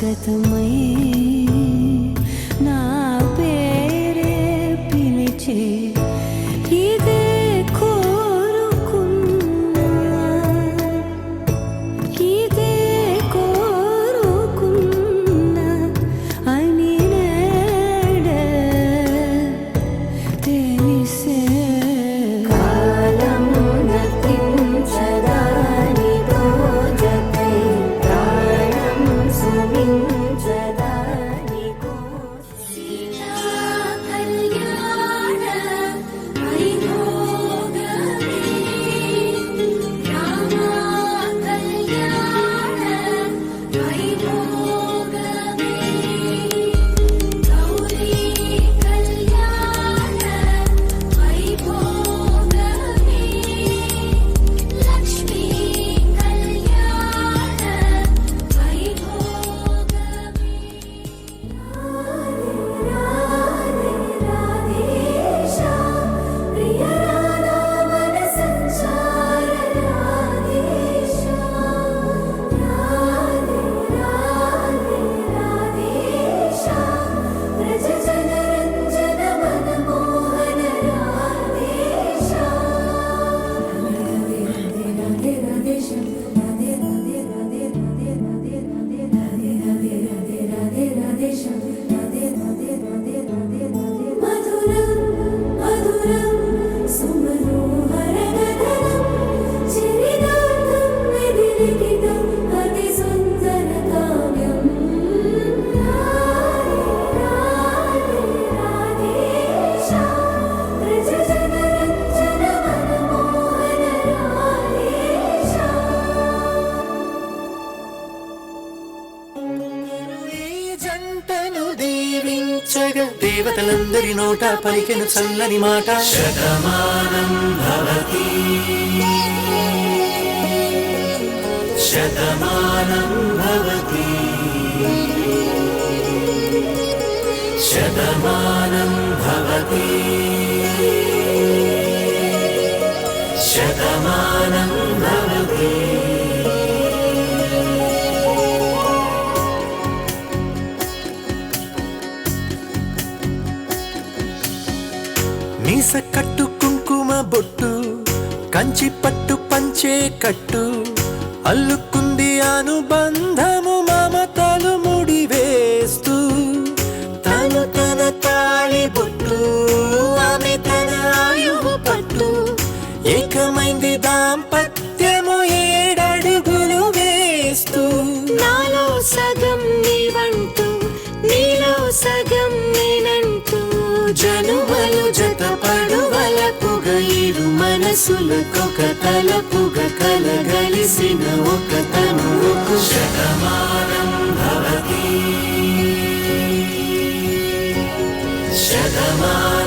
శాశ్వతమై నా పేరే పిలిచే ఇదే కోరుకున్నా ఇదే కోరుకున్నా అని నేడే తెలిసే కాలం నతించదాని దోజకై ప్రాణం సుమించదాని సీతా కళ్యాణ వైభోగమే రామ కళ్యాణ వైభోగమే గౌరీ కళ్యాణ వైభోగమే లక్ష్మీ కళ్యాణ వైభోగమే రాధే రాధేశా ప్రియ రాధా మన సంచార రాధేశా రాధే రాధేశా బ్రజ జన రంజన మన మోహన రాధేశా రాధే రాధేశా రాధే రాధేశా మధురం మధురం సుమనోహరగగనం చిరిదార్థం విధిలిఖితం అతి సుందర కావ్యం రాధేశా బ్రజ జన రంజన మన మోహన రాధేశా ఈ జంటను దీవించగా దేవతలందరి నోట పలికెను చల్లని మాట శతమానం భవతి శతమానం భవతి శతమానం భవతి శతమానం భవతి మీస కట్టు కుంకుమ బొట్టు కంచి పట్టు పంచే కట్టు అల్లుకుంది అనుబంధము మమతలు ముడివేస్తూ తను తన తాళి బొట్టు ఆమె తన ఆయువు పట్టు ఏకమైంది దాంపత్యము ఏడడుగులు వేస్తూ నాలో సగం నీవంటూ నీలో సగం నేనంటూ జనుమలు జతపడువలపుగ ఇరు మనసులకొక తలపుగ కలగలిసిన ఒక తనువుకు శతమానం భవతి శతమానం